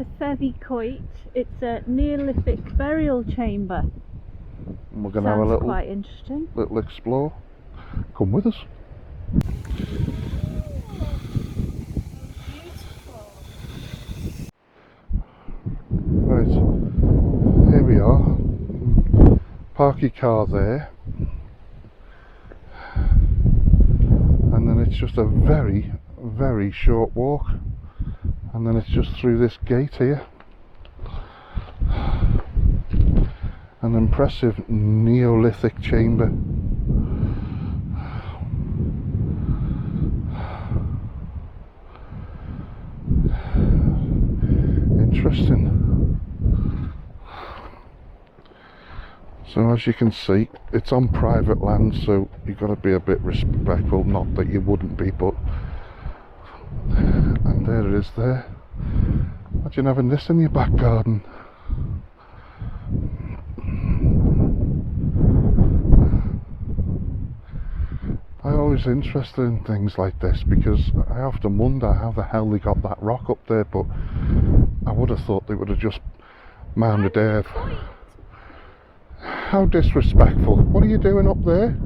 Treverthy Quoit. It's a Neolithic burial chamber. And we're going to have a little, quite interesting. Little explore. Come with us. Right, here we are. Park your car there. And then it's just a very, very short walk. And then it's just through this gate here. An impressive Neolithic chamber. Interesting. So as you can see, it's on private land, so you've got to be a bit respectful. Not that you wouldn't be, but... And there it is there. Imagine having this in your back garden. I'm always interested in things like this because I often wonder how the hell they got that rock up there, but I would have thought they would have just mounded earth. How disrespectful. What are you doing up there?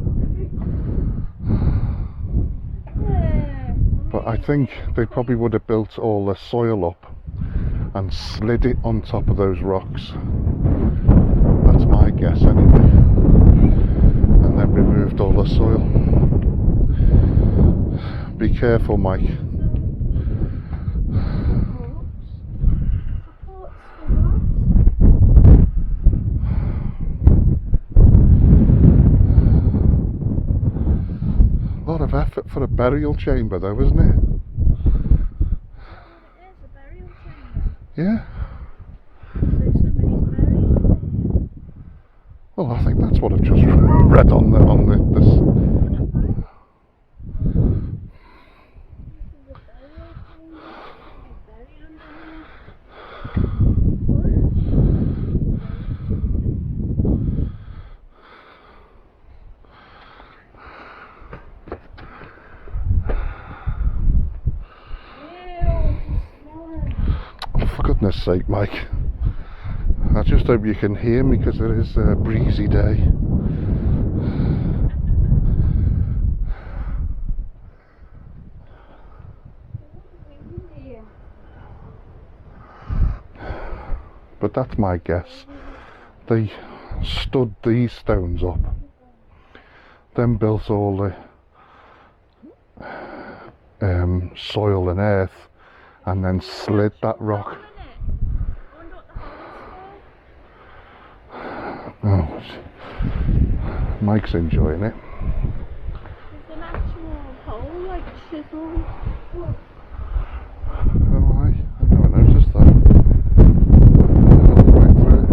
But I think they probably would have built all the soil up and slid it on top of those rocks. That's my guess anyway. And then removed all the soil. Be careful, Mike. A lot of effort for a burial chamber though, isn't it? It is a burial chamber. Yeah. So somebody's buried. Well, I think that's what I've just read on this. Oh, for goodness sake, Mike. I just hope you can hear me because it is a breezy day. But that's my guess. They stood these stones up, then built all the soil and earth, and then slid that rock. Oh, Mike's enjoying it. There's an actual hole, like chisel. Oh, I never noticed that. All the way through.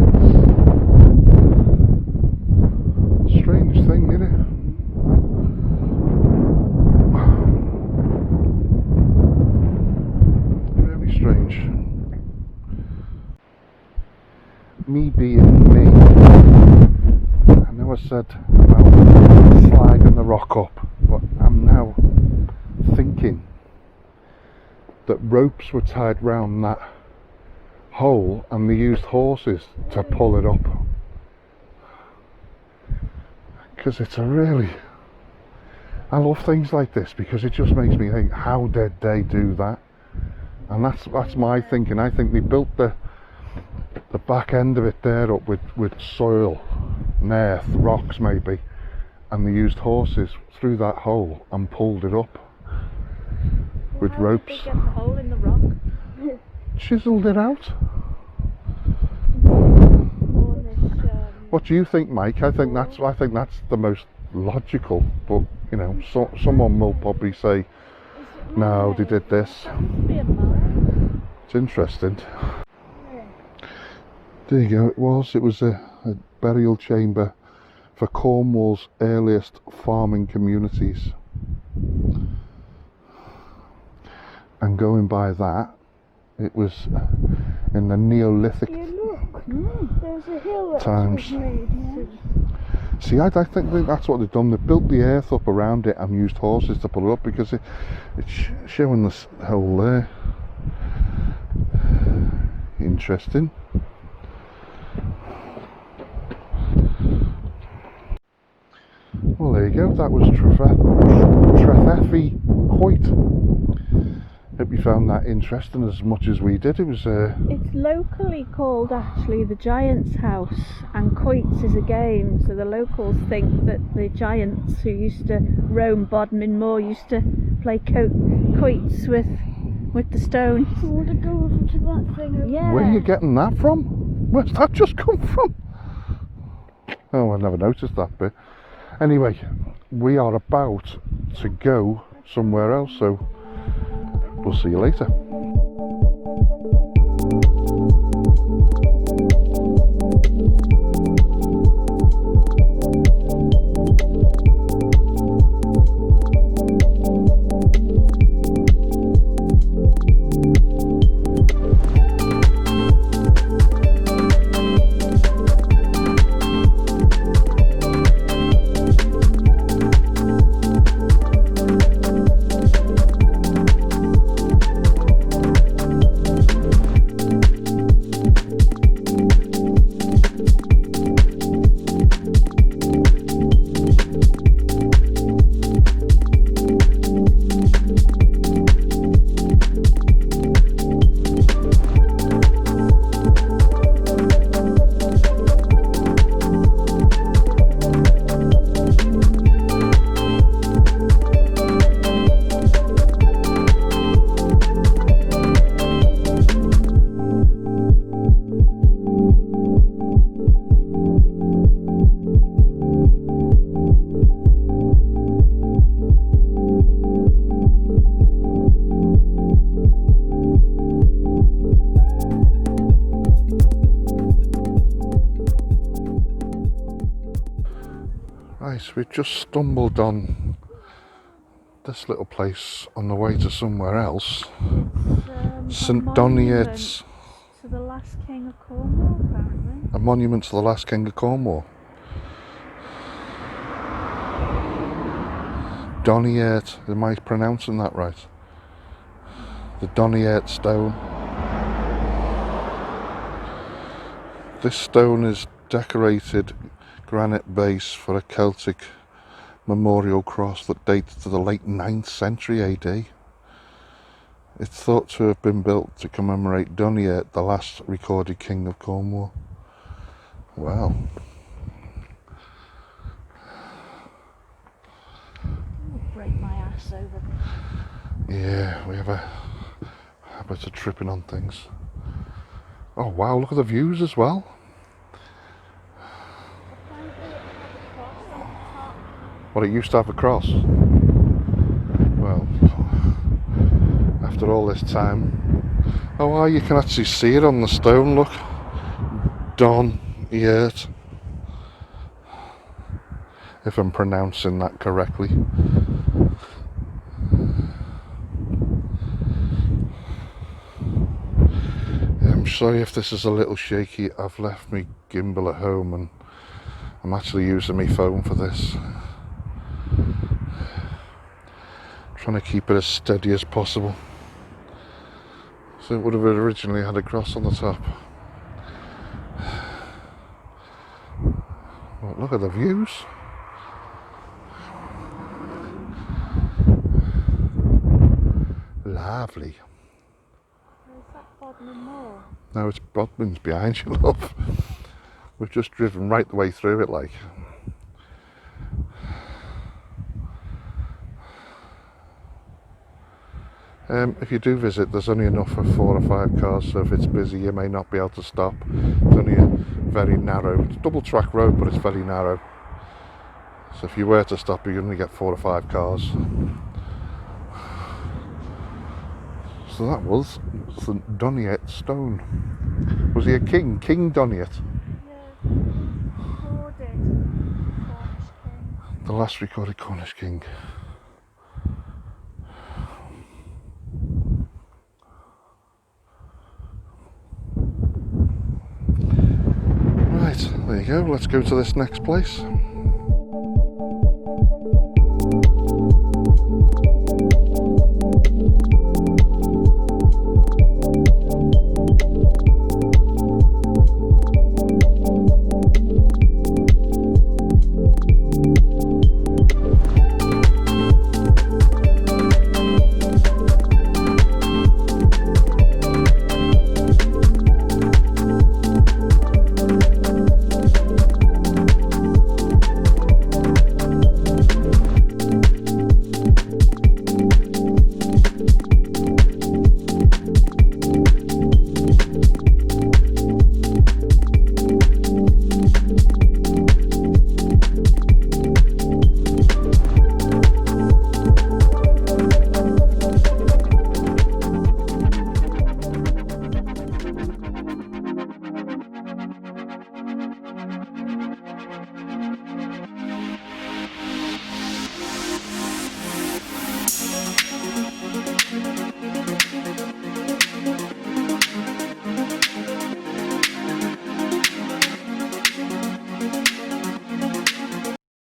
Strange thing, isn't it? Really strange. Me being me. I know I said about sliding the rock up, but I'm now thinking that ropes were tied round that hole and they used horses to pull it up. Because it's a really... I love things like this because it just makes me think, how did they do that? And that's my thinking. I think they built the back end of it there up with soil and earth, rocks maybe, and they used horses through that hole and pulled it up with ropes. Did they get the hole in the rock? Chiseled it out. What do you think, Mike? I think that's the most logical, but you know, someone will probably say, no, they did this. It's interesting. There you go, it was a burial chamber for Cornwall's earliest farming communities. And going by that, it was in the Neolithic There's a hill times. See, I think that's what they've done. They've built the earth up around it and used horses to pull it up because it's showing this hole there. interesting. Well, there you go, that was Treverthy Quoit. Hope you found that interesting as much as we did. It was It's locally called actually the Giant's House, and quoits is a game, so the locals think that the giants who used to roam Bodmin Moor used to play quoits with the stones. I want to go over to that thing. Yeah. Where are you getting that from? Where's that just come from? Oh, I never noticed that bit. Anyway, we are about to go somewhere else, so we'll see you later. Right, we just stumbled on this little place on the way to somewhere else. St Doniert's. To the last king of Cornwall, apparently. A monument to the last king of Cornwall. Doniert, am I pronouncing that right? The Doniert Stone. This stone is decorated granite base for a Celtic memorial cross that dates to the late 9th century AD. It's thought to have been built to commemorate Doniert, the last recorded king of Cornwall. Wow. Break my ass over this. Yeah, we have a habit of tripping on things. Oh wow, look at the views as well. Well, it used to have a cross. Well, after all this time. Oh wow, you can actually see it on the stone, look. Doniert. If I'm pronouncing that correctly. I'm sorry if this is a little shaky. I've left my gimbal at home and I'm actually using my phone for this. Trying to keep it as steady as possible. So it would have originally had a cross on the top. Well, look at the views. Lovely. Where's that Bodmin Moor? No, it's Bodmin's behind you, love. We've just driven right the way through it, like. If you do visit, there's only enough for 4 or 5 cars, so if it's busy you may not be able to stop. It's only a very narrow, it's double track road, but it's very narrow. So if you were to stop, you only get 4 or 5 cars. So that was St Doniert Stone. Was he a king? King Doniert? Yeah, recorded Cornish king. The last recorded Cornish king. Right, there you go, let's go to this next place.